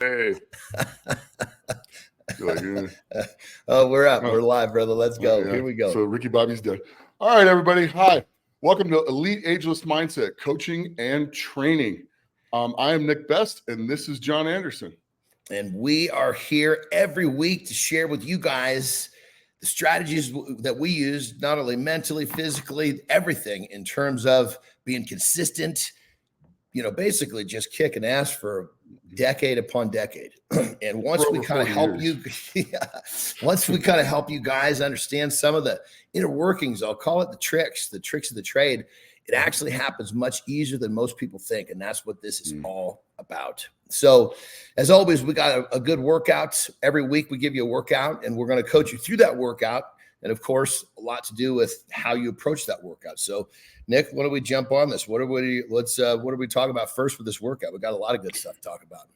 Hey. Like, Oh, we're up. We're live, brother. Let's go. Here we go. So Ricky Bobby's dead. All right, everybody. Hi. Welcome to Elite Ageless Mindset Coaching and Training. I am Nick Best, and this is John Andersen. And we are here every week to share with you guys the strategies that we use, not only mentally, physically, everything in terms of being consistent, basically just kicking ass for decade upon decade. And once we kind of help once we kind of help you guys understand some of the inner workings, I'll call it the tricks of the trade, it actually happens much easier than most people think. And that's what this is all about. So as always, we got a good workout. Every week we give you a workout, and we're going to coach you through that workout. And of course, a lot to do with how you approach that workout. So Nick, why don't we jump on this? What are we talking about first with this workout? We got a lot of good stuff to talk about.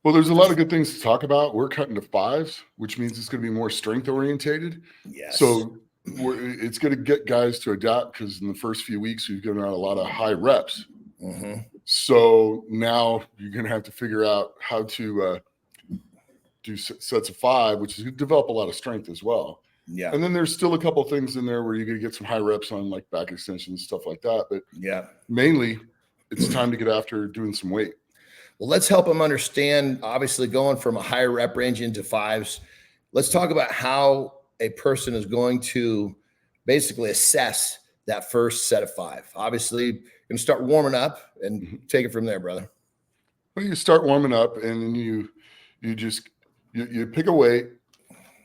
Well, there's a lot of good things to talk about. We're cutting to fives, which means it's going to be more strength orientated. Yes. So it's going to get guys to adapt, because in the first few weeks, we've given out a lot of high reps. Mm-hmm. So now you're going to have to figure out how to do sets of five, which is develop a lot of strength as well. Yeah. And then there's still a couple things in there where you're going to get some high reps on, like back extensions, stuff like that. But yeah, mainly it's time to get after doing some weight. Well, let's help them understand, obviously going from a higher rep range into fives. Let's talk about how a person is going to basically assess that first set of five. Obviously, you're going to start warming up and take it from there, brother. Well, you start warming up, and then you pick a weight.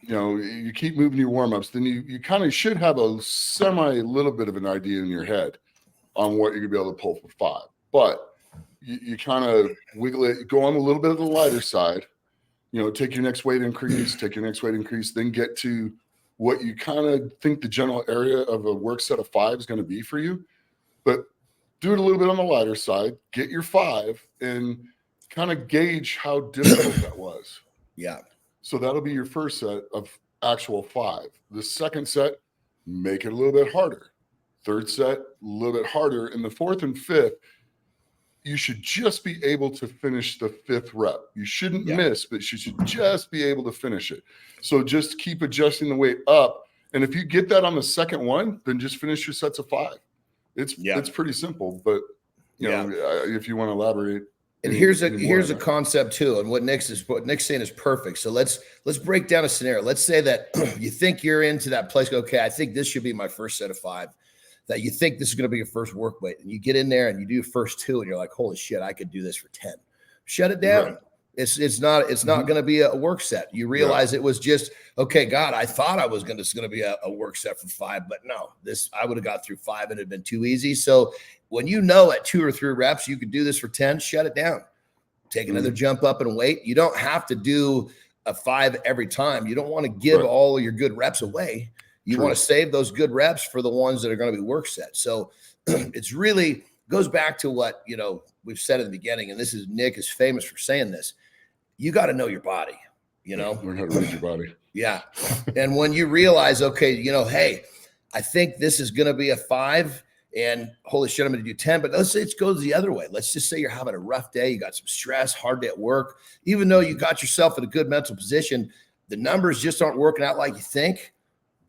You keep moving your warm-ups, then you kind of should have a little bit of an idea in your head on what you're going to be able to pull for five. But you kind of wiggle it, go on a little bit of the lighter side, take your next weight increase, then get to what you kind of think the general area of a work set of five is going to be for you. But do it a little bit on the lighter side, get your five, and kind of gauge how difficult that was. Yeah. So that'll be your first set of actual five. The second set, make it a little bit harder. Third set, a little bit harder. And the fourth and fifth, you should just be able to finish the fifth rep. You shouldn't miss, but you should just be able to finish it. So just keep adjusting the weight up. And if you get that on the second one, then just finish your sets of five. It's pretty simple, but if you want to elaborate. And here's a concept too, and what Nick's saying is perfect. So let's break down a scenario. Let's say that you think you're into that place. Okay, I think this should be my first set of five. That you think this is going to be your first work weight, and you get in there and you do your first two, and you're like, holy shit, I could do this for 10. Shut it down. Right. It's not going to be a work set. You realize it was just, okay, God, I thought this was going to be a work set for five, but no, I would have got through five and it'd been too easy. So when at 2 or 3 reps, you could do this for 10, shut it down. Take another jump up and weight. You don't have to do a five every time. You don't want to give all your good reps away. You want to save those good reps for the ones that are going to be work sets. So it's really goes back to what, we've said in the beginning, and Nick is famous for saying this. You got to know your body, Learn how to read your body. Yeah. And when you realize, okay, hey, I think this is going to be a 5 and holy shit, I'm going to do 10, but let's say it goes the other way. Let's just say you're having a rough day. You got some stress, hard day at work. Even though you got yourself in a good mental position, the numbers just aren't working out like you think.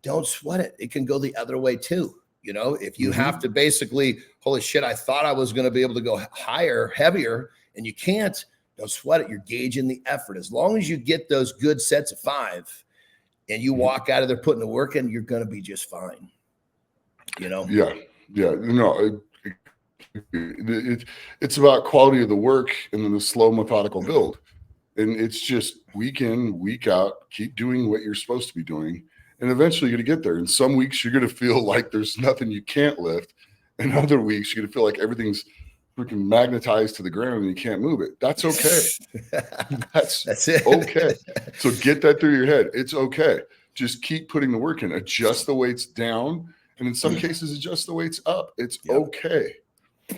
Don't sweat it. It can go the other way too. If you have to basically, holy shit, I thought I was going to be able to go higher, heavier, and you can't, don't sweat it. You're gauging the effort. As long as you get those good sets of 5 and you walk out of there putting the work in, you're going to be just fine. Yeah. It's about quality of the work and then the slow methodical build. And it's just week in, week out, keep doing what you're supposed to be doing. And eventually you're going to get there. And some weeks you're going to feel like there's nothing you can't lift. And other weeks you're going to feel like everything's freaking magnetized to the ground and you can't move it. That's okay. That's it. Okay. So get that through your head. It's okay. Just keep putting the work in. Adjust the weights down. And in some cases, adjust the weights up. It's okay.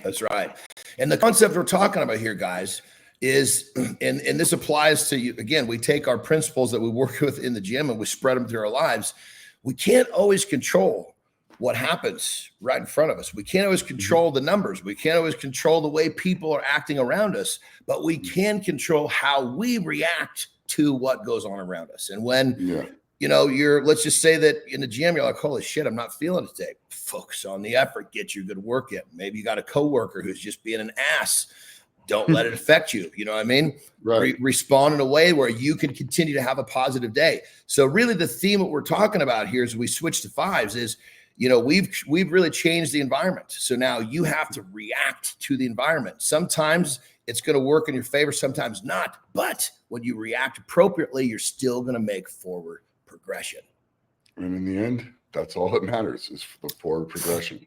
That's right. And the concept we're talking about here, guys, is, and this applies to you. Again, we take our principles that we work with in the gym and we spread them through our lives. We can't always control what happens right in front of us. We can't always control the numbers. We can't always control the way people are acting around us, but we can control how we react to what goes on around us. And when, let's just say that in the gym, you're like, holy shit, I'm not feeling it today. Focus on the effort, get your good work in. Maybe you got a coworker who's just being an ass. Don't let it affect you. You know what I mean? Right. Respond in a way where you can continue to have a positive day. So really the theme that we're talking about here as we switch to 5s is, we've really changed the environment. So now you have to react to the environment. Sometimes it's going to work in your favor, sometimes not. But when you react appropriately, you're still going to make forward progression. And in the end, that's all that matters is the forward progression.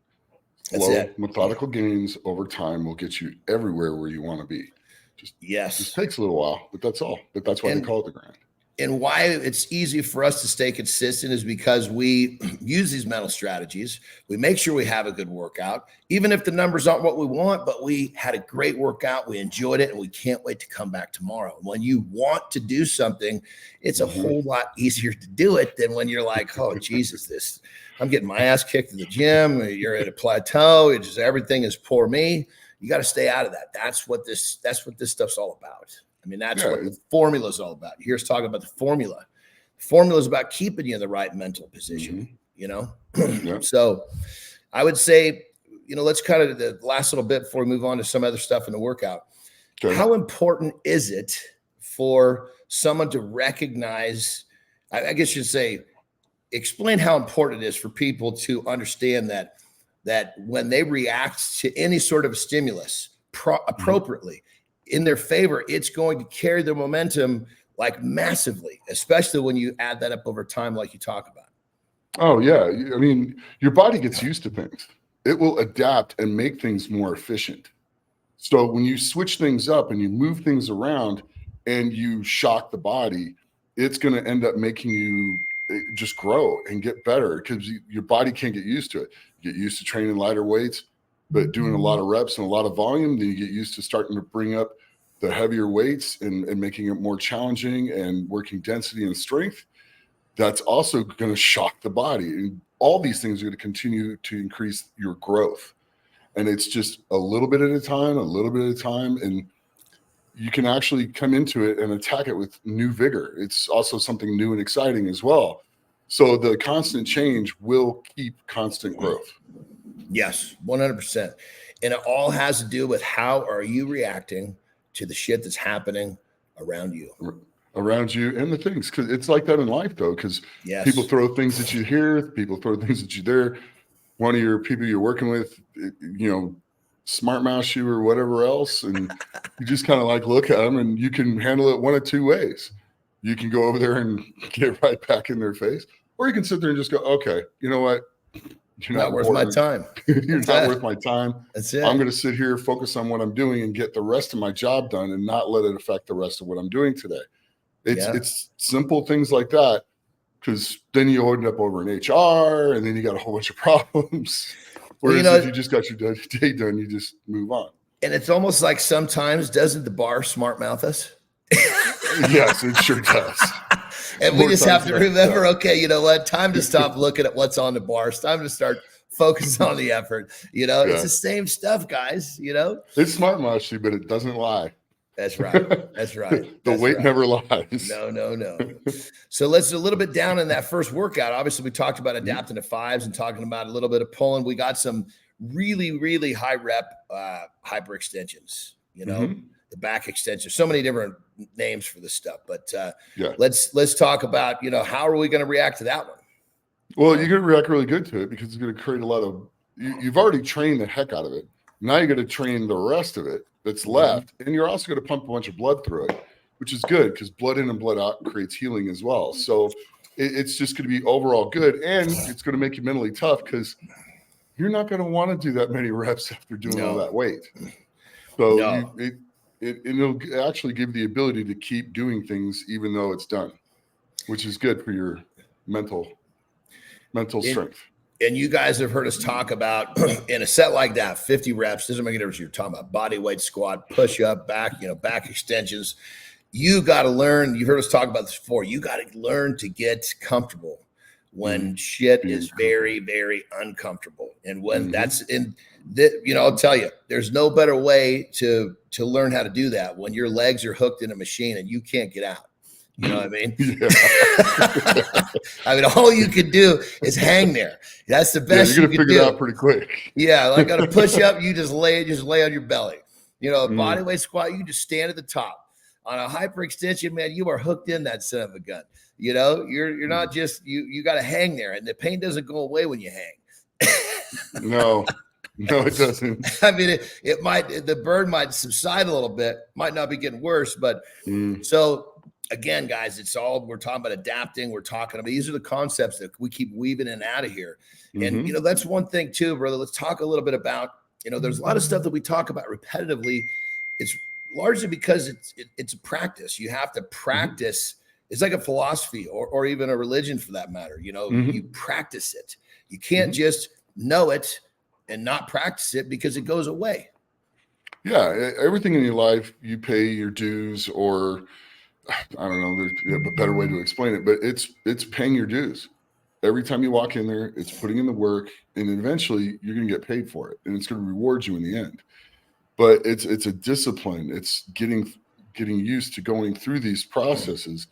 That's Slow, it. methodical gains over time will get you everywhere where you want to be. Just takes a little while, but that's all. But that's why they call it the grind. And why it's easy for us to stay consistent is because we use these mental strategies. We make sure we have a good workout, even if the numbers aren't what we want, but we had a great workout, we enjoyed it, and we can't wait to come back tomorrow. When you want to do something, it's a whole lot easier to do it than when you're like, oh, Jesus, I'm getting my ass kicked in the gym. You're at a plateau. It's just everything is poor me. You got to stay out of that. That's what this stuff's all about. I mean, that's what the formula is all about. Here's talking about the formula. The formula is about keeping you in the right mental position, So I would say, let's kind of the last little bit before we move on to some other stuff in the workout. Okay. How important is it for someone to recognize, I guess you'd say, explain how important it is for people to understand that when they react to any sort of stimulus appropriately, in their favor, it's going to carry their momentum like massively, especially when you add that up over time, like you talk about. Oh yeah. I mean, your body gets used to things. It will adapt and make things more efficient. So when you switch things up and you move things around and you shock the body, it's going to end up making you just grow and get better because your body can't get used to it. You get used to training lighter weights, but doing a lot of reps and a lot of volume, then you get used to starting to bring up the heavier weights and making it more challenging and working density and strength. That's also going to shock the body. And all these things are going to continue to increase your growth. And it's just a little bit at a time, and you can actually come into it and attack it with new vigor. It's also something new and exciting as well. So the constant change will keep constant growth. Yes, 100%. And it all has to do with how are you reacting to the shit that's happening around you. And the things, because it's like that in life though, because people throw things at you here, people throw things at you there. One of your people you're working with, smart mouse you or whatever else, and you just kind of like look at them, and you can handle it one of two ways. You can go over there and get right back in their face, or you can sit there and just go, okay, you know what? You're not worth my time. You're not worth my time. That's it. I'm going to sit here, focus on what I'm doing, and get the rest of my job done, and not let it affect the rest of what I'm doing today. It's simple things like that, because then you end up over in HR, and then you got a whole bunch of problems. Whereas if you just got your day done, you just move on. And it's almost like sometimes, doesn't the bar smart mouth us? Yes, it sure does. And we just have to remember, okay, you know what? Time to stop looking at what's on the bar. It's time to start focusing on the effort. It's the same stuff, guys. It's smart mushy, but it doesn't lie. That's right. That's right. The weight never lies. No. So let's do a little bit down in that first workout. Obviously, we talked about adapting to 5s and talking about a little bit of pulling. We got some really, really high rep hyper extensions, the back extension, so many different names for this stuff, but let's talk about, how are we going to react to that one? Well, you're going to react really good to it because it's going to create a lot of, you've already trained the heck out of it. Now you're going to train the rest of it that's left. And you're also going to pump a bunch of blood through it, which is good because blood in and blood out creates healing as well. So it's just going to be overall good. And it's going to make you mentally tough because you're not going to want to do that many reps after doing all that weight. So it'll actually give the ability to keep doing things even though it's done, which is good for your mental strength. And you guys have heard us talk about in a set like that, 50 reps, doesn't make a difference. You're talking about body weight squat, push up, back, back extensions. You got to learn. You've heard us talk about this before. You got to learn to get comfortable when shit Being is very, very uncomfortable. And when that's in that, I'll tell you, there's no better way to learn how to do that when your legs are hooked in a machine and you can't get out. You know what I mean? Yeah. I mean, all you can do is hang there. That's the best you're you gonna can figure do. it out pretty quick. Yeah, like on a push up, you just lay on your belly. A Mm. body weight squat, you just stand at the top. On a hyperextension, man, you are hooked in that son of a gun. You're not just you got to hang there, and the pain doesn't go away when you hang. No, it doesn't. I mean, the burn might subside a little bit, might not be getting worse, but so again, guys, we're talking about adapting. We're talking about these are the concepts that we keep weaving in and out of here. And that's one thing too, brother. Let's talk a little bit about, there's a lot of stuff that we talk about repetitively. It's largely because it's a practice. You have to practice. It's like a philosophy or even a religion for that matter. You practice it. You can't just know it and not practice it because it goes away. Yeah. Everything in your life, you pay your dues, or I don't know, there's a better way to explain it, but it's paying your dues. Every time you walk in there, it's putting in the work, and eventually you're going to get paid for it, and it's going to reward you in the end. But it's a discipline. It's getting used to going through these processes.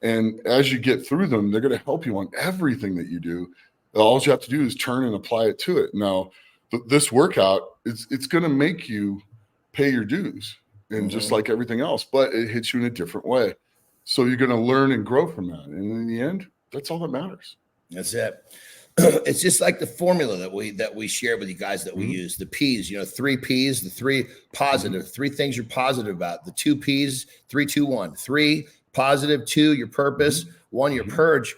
And as you get through them, they're going to help you on everything that you do. All you have to do is turn and apply it to it. Now, this workout, it's going to make you pay your dues, and just like everything else, but it hits you in a different way. So you're going to learn and grow from that. And in the end, that's all that matters. That's it. It's just like the formula that we share with you guys that we use. The P's, 3 P's, the 3 positive, 3 things you're positive about. The 2 P's, 3, 2, 1. 3 positive, 2 your purpose, 1 your purge.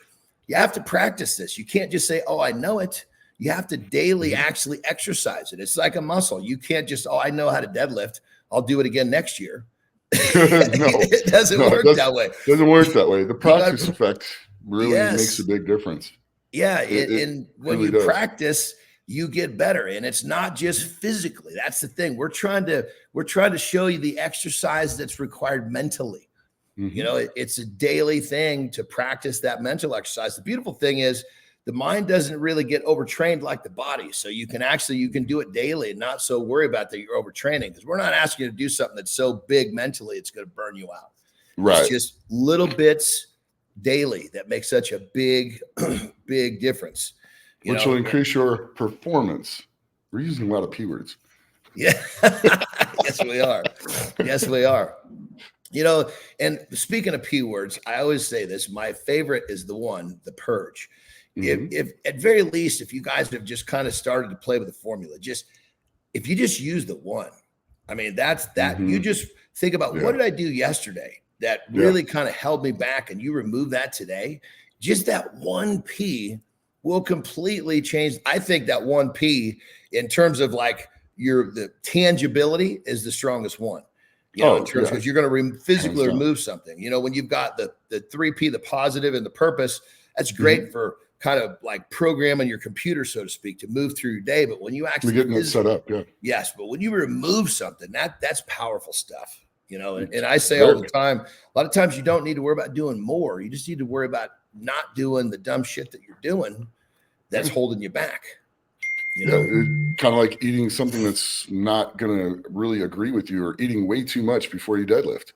You have to practice this. You can't just say, "Oh, I know it." You have to daily actually exercise it. It's like a muscle. You can't just, "Oh, I know how to deadlift. I'll do it again next year." It doesn't work that way. Doesn't work that way. The practice effect really makes a big difference. Yeah, and when really you practice, you get better, and it's not just physically. That's the thing. We're trying to show you the exercise that's required mentally. It's a daily thing to practice that mental exercise. The beautiful thing is the mind doesn't really get overtrained like the body, so you can do it daily and not so worry about that you're overtraining, because we're not asking you to do something that's so big mentally it's going to burn you out. Right? It's just little bits daily that makes such a big big difference, which will increase your performance. We're using a lot of P words. Yeah. Yes we are. And speaking of P words, I always say this, my favorite is the purge. If at very least, if you guys have just kind of started to play with the formula, if you just use the 1, I mean, that's that. You just think about what did I do yesterday that really kind of held me back, and you remove that today, just that 1 P will completely change. I think that 1 P in terms of like the tangibility is the strongest one, in terms, because you're going to physically remove something. When you've got the 3 P, the positive and the purpose, that's great for kind of like programming your computer, so to speak, to move through your day. But when you actually getting it set up, yes, but when you remove something, that's powerful stuff. And I say all the time, a lot of times you don't need to worry about doing more. You just need to worry about not doing the dumb shit that you're doing that's holding you back. Kind of like eating something that's not going to really agree with you, or eating way too much before you deadlift.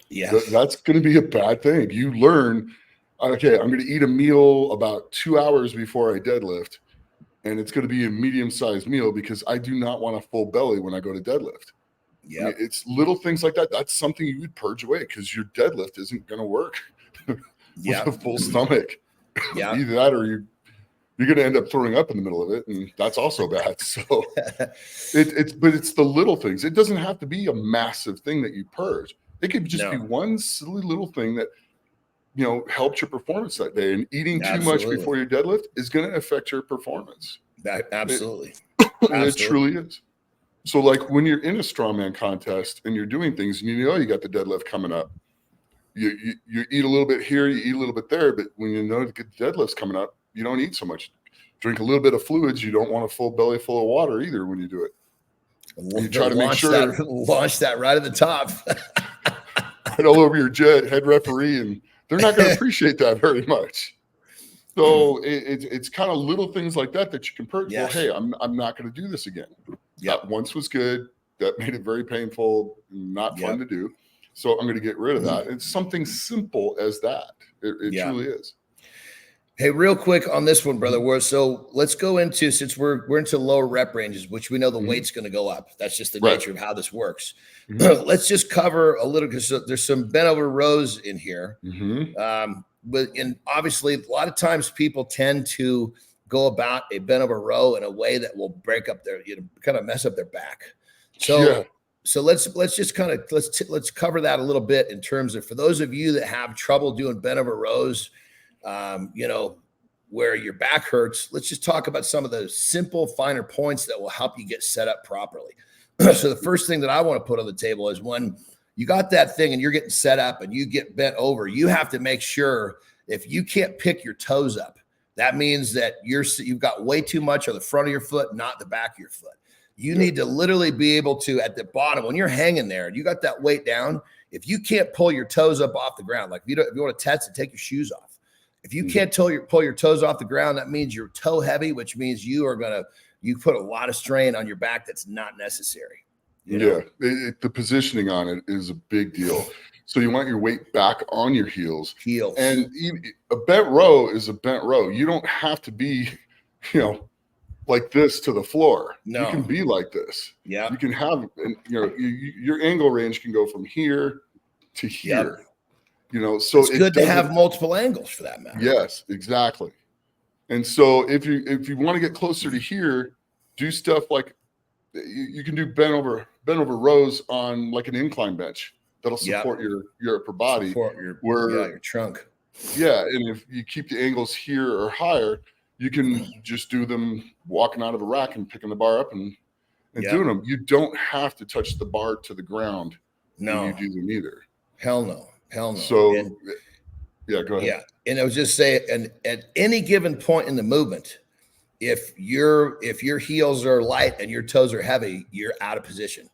Yeah, that's going to be a bad thing. You learn, okay, I'm going to eat a meal about 2 hours before I deadlift, and it's going to be a medium-sized meal because I do not want a full belly when I go to deadlift. Yeah, it's little things like that. That's something you would purge away, because your deadlift isn't going to work with a full stomach. Yeah, either that or you're going to end up throwing up in the middle of it, and that's also bad. So it's the little things. It doesn't have to be a massive thing that you purge. It could just be one silly little thing that helped your performance that day. And eating too much before your deadlift is going to affect your performance. Absolutely. It truly is. So like when you're in a strongman contest and you're doing things and you got the deadlift coming up, you eat a little bit here, you eat a little bit there, but when you know the deadlift's coming up, you don't eat so much. Drink a little bit of fluids. You don't want a full belly full of water either when you do it. You try to make sure launch that right at the top, right all over your head referee, and they're not going to appreciate that very much. So it's kind of little things like that that you can purchase. Yes. Well, hey, I'm not going to do this again. Yep. That once was good. That made it very painful, not fun to do. So I'm going to get rid of that. It's something simple as that. It truly is. Hey, real quick on this one, brother. So let's go into, since we're into lower rep ranges, which we know the weight's going to go up. That's just the nature of how this works. Let's just cover a little, because there's some bent over rows in here. And obviously, a lot of times people tend to go about a bent over row in a way that will break up their, kind of mess up their back. So let's just kind of let's cover that a little bit in terms of, for those of you that have trouble doing bent over rows, where your back hurts, let's just talk about some of the simple, finer points that will help you get set up properly. So the first thing that I want to put on the table is, when you got that thing and you're getting set up and you get bent over, you have to make sure, if you can't pick your toes up, that means that you've got way too much on the front of your foot, not the back of your foot. You need to literally be able to, at the bottom, when you're hanging there and you got that weight down, if you can't pull your toes up off the ground, like if you want to test it, take your shoes off. If you can't pull your toes off the ground, that means you're toe heavy, which means you put a lot of strain on your back that's not necessary. The positioning on it is a big deal. So you want your weight back on your heels. And a bent row is a bent row. You don't have to be, like this to the floor. No. You can be like this. Yeah. You can have, your angle range can go from here to here. So it's good to have multiple angles for that matter. Yes, exactly. And so if you want to get closer to here, do stuff like you can do bent over rows on like an incline bench that'll support your upper body, your trunk. Yeah, and if you keep the angles here or higher, you can just do them walking out of a rack and picking the bar up and doing them. You don't have to touch the bar to the ground when you do them either. Hell no. So, go ahead. Yeah, and I was just saying, and at any given point in the movement, if your heels are light and your toes are heavy, you're out of position.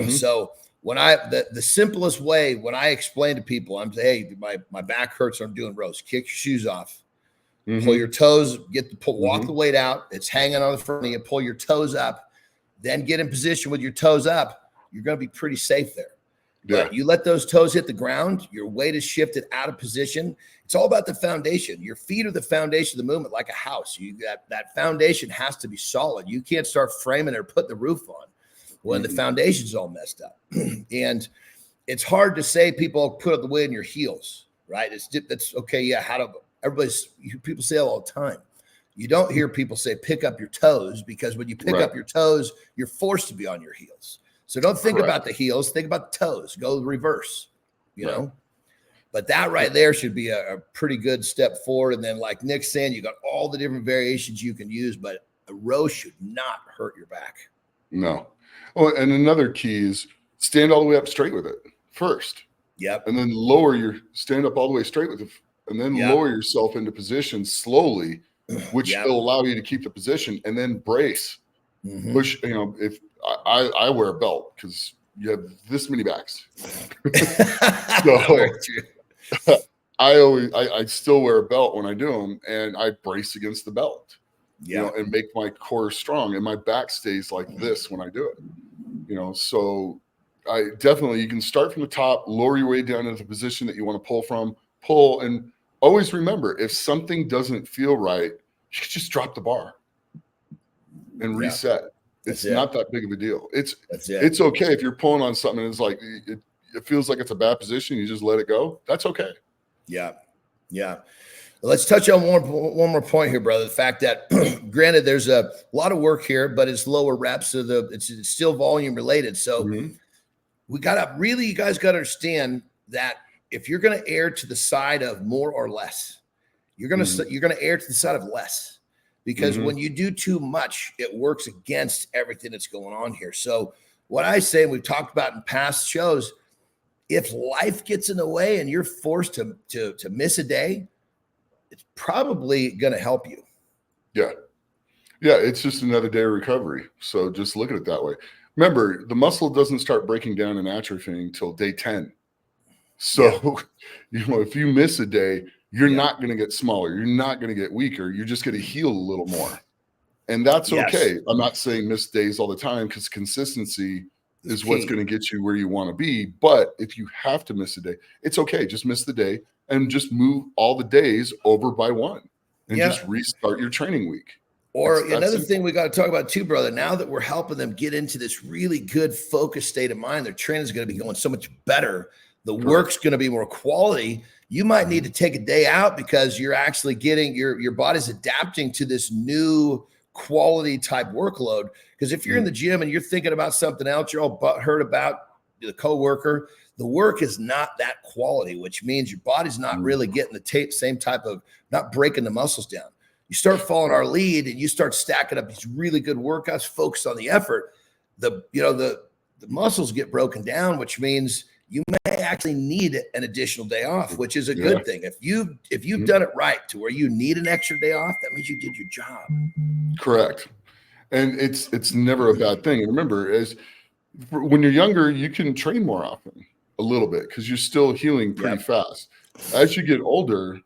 So when the simplest way, when I explain to people, I'm saying, hey, my back hurts, I'm doing rows. Kick your shoes off, pull your toes, walk the weight out. It's hanging on the front of you. Pull your toes up, then get in position with your toes up. You're going to be pretty safe there. But you let those toes hit the ground, your weight is shifted out of position. It's all about the foundation. Your feet are the foundation of the movement, like a house. That foundation has to be solid. You can't start framing it or put the roof on when the foundation's all messed up. And it's hard to say people put up the weight in your heels, right? That's okay. Yeah. People say it all the time. You don't hear people say pick up your toes, because when you pick up your toes, you're forced to be on your heels. So don't think about the heels, think about the toes, go reverse, know. But that right there should be a pretty good step forward. And then, like Nick's saying, you got all the different variations you can use, but a row should not hurt your back. No. Oh, and another key is stand all the way up straight with it first. Yep. And then stand up all the way straight with it, and then lower yourself into position slowly, which will allow you to keep the position, and then brace. Push, if I wear a belt because you have this many backs. So I still wear a belt when I do them, and I brace against the belt, and make my core strong, and my back stays like this when I do it. So you can start from the top, lower your way down into the position that you want to pull, and always remember, if something doesn't feel right, you can just drop the bar and reset. It's not that big of a deal. It's okay if you're pulling on something and it's like it feels like it's a bad position, you just let it go. That's okay. Yeah. Let's touch on one more point here, brother. The fact that, granted, there's a lot of work here, but it's lower reps, so it's still volume related. So you guys got to understand that if you're going to err to the side of more or less, you're going to err to the side of less. Because when you do too much, it works against everything that's going on here. So what I say, we've talked about in past shows, if life gets in the way and you're forced to miss a day, it's probably going to help you. Yeah. It's just another day of recovery. So just look at it that way. Remember, the muscle doesn't start breaking down and atrophying until day 10. So, if you miss a day, you're not going to get smaller. You're not going to get weaker. You're just going to heal a little more. And that's okay. I'm not saying miss days all the time, because consistency is what's going to get you where you want to be. But if you have to miss a day, it's okay. Just miss the day and just move all the days over by one and just restart your training week. Or another thing we got to talk about too, brother, now that we're helping them get into this really good focused state of mind, their training is going to be going so much better. The work's going to be more quality. You might need to take a day out because you're actually getting your body's adapting to this new quality type workload. Because if you're in the gym and you're thinking about something else, you're all butthurt about the coworker, the work is not that quality, which means your body's not really getting the same type of, not breaking the muscles down. You start following our lead and you start stacking up these really good workouts, focused on the effort, the muscles get broken down, which means you may actually need an additional day off, which is a good thing. If you've done it right to where you need an extra day off, that means you did your job. Correct. And it's never a bad thing. And remember, when you're younger, you can train more often a little bit because you're still healing pretty fast. As you get older,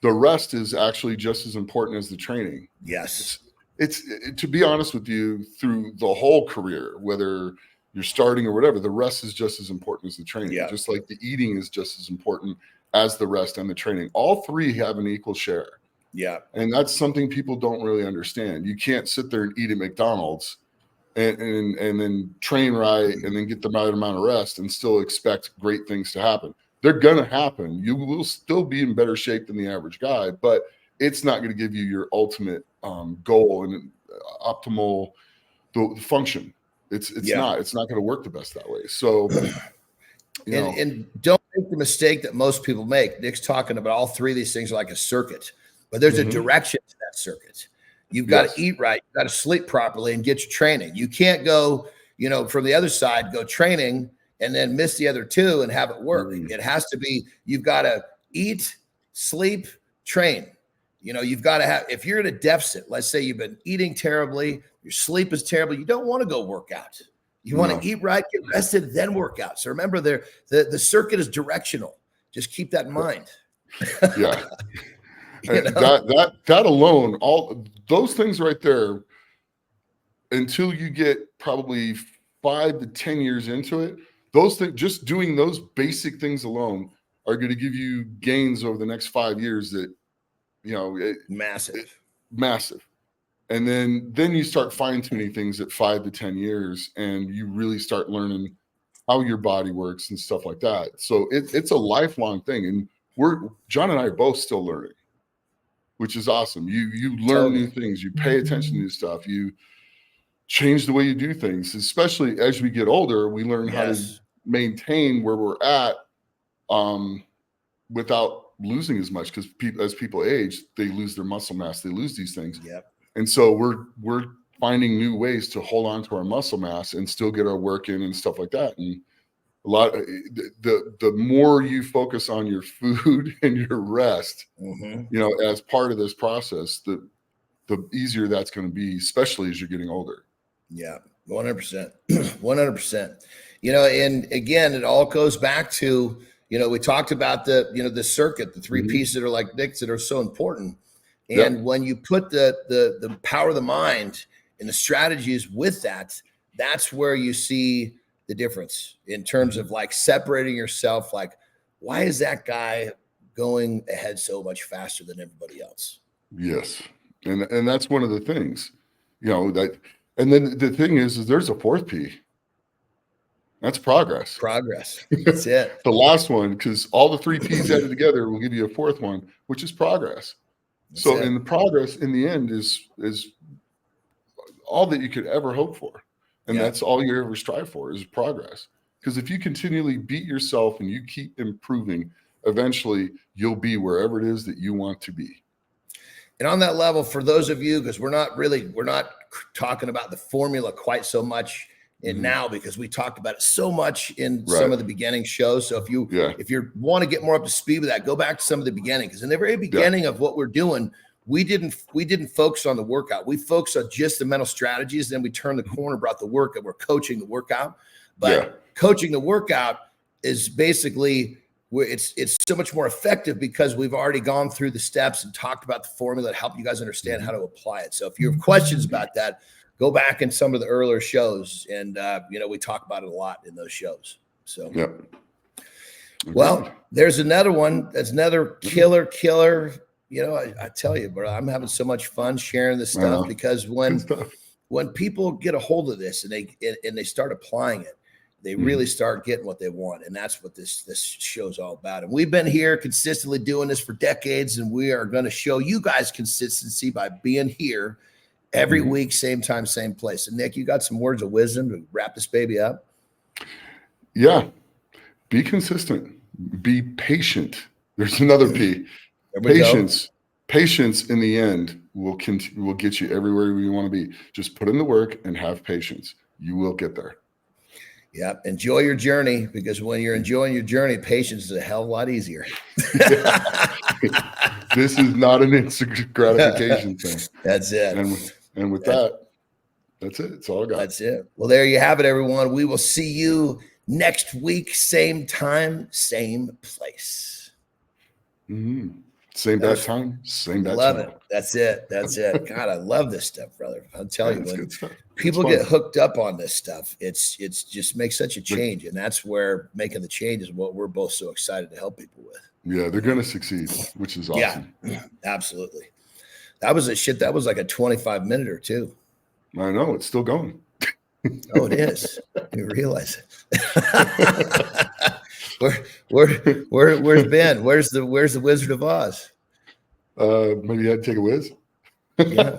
the rest is actually just as important as the training. Yes. It's to be honest with you, through the whole career, whether you're starting or whatever, the rest is just as important as the training. Just like the eating is just as important as the rest and the training. All three have an equal share. Yeah. And that's something people don't really understand. You can't sit there and eat at McDonald's and then train right and then get the right amount of rest and still expect great things to happen. They're going to happen. You will still be in better shape than the average guy, but it's not going to give you your ultimate goal and optimal function. It's not going to work the best that way. So, and don't make the mistake that most people make. Nick's talking about all three of these things are like a circuit, but there's a direction to that circuit. You've got to eat right. You've got to sleep properly and get your training. You can't go, from the other side, go training and then miss the other two and have it work. It has to be, you've got to eat, sleep, train. You've got to have, if you're at a deficit, let's say you've been eating terribly, your sleep is terrible, you don't want to go work out. You want to eat right, get rested, then work out. So remember, the circuit is directional. Just keep that in mind. That alone, all those things right there, until you get probably 5 to 10 years into it, those things, just doing those basic things alone are going to give you gains over the next 5 years that, massive. And then you start fine tuning things at 5 to 10 years and you really start learning how your body works and stuff like that. So it's a lifelong thing. And John and I are both still learning, which is awesome. You learn new things, you pay attention to new stuff, you change the way you do things, especially as we get older, we learn how to maintain where we're at without losing as much, because as people age, they lose their muscle mass, they lose these things. And so we're finding new ways to hold on to our muscle mass and still get our work in and stuff like that. And the more you focus on your food and your rest, as part of this process, the easier that's going to be, especially as you're getting older. 100%. 100%. And again, it all goes back to, we talked about the circuit, the three pieces that are like Nick's that are so important. And when you put the power of the mind and the strategies with that, that's where you see the difference in terms of like separating yourself. Like, why is that guy going ahead so much faster than everybody else? Yes. And that's one of the things, and then the thing is there's a fourth P. That's progress. That's it. The last one, because all the three P's added together will give you a fourth one, which is progress. And the progress in the end is all that you could ever hope for. And that's all you ever strive for is progress. Because if you continually beat yourself and you keep improving, eventually you'll be wherever it is that you want to be. And on that level, for those of you, because we're not talking about the formula quite so much now, because we talked about it so much in some of the beginning shows. So if you want to get more up to speed with that, go back to some of the beginning, because in the very beginning of what we're doing, we didn't focus on the workout. We focused on just the mental strategies. Then we turned the corner, brought the work, and we're coaching the workout. But coaching the workout is basically it's so much more effective because we've already gone through the steps and talked about the formula to help you guys understand how to apply it. So if you have questions about that, go back in some of the earlier shows, and we talk about it a lot in those shows. So Yep. Well, there's another one. That's another killer. I tell you, bro, I'm having so much fun sharing this stuff because when people get a hold of this and they start applying it, they really start getting what they want. And that's what this show's all about. And we've been here consistently doing this for decades, and we are going to show you guys consistency by being here every week, same time, same place. And Nick, you got some words of wisdom to wrap this baby up? Yeah. Be consistent. Be patient. There's another P. Patience. Patience in the end will get you everywhere you want to be. Just put in the work and have patience. You will get there. Yeah. Enjoy your journey, because when you're enjoying your journey, patience is a hell of a lot easier. This is not an instant gratification thing. That's it. And with that, that's it. It's all I got. That's it. Well, there you have it, everyone. We will see you next week, same time, same place. Same bad time, same bad Love channel. it. That's it. That's it. God, I love this stuff, brother. I'll tell you, when people fun. get hooked up on this stuff, it's just makes such a change. And that's where making the change is what we're both so excited to help people with. Yeah, they're going to succeed, which is awesome. Yeah, absolutely. That was that was like a 25-minute or two. I know, it's still going. Oh, it is. You realize it. Where's Ben? Where's the Wizard of Oz? Maybe you had to take a whiz. Yeah.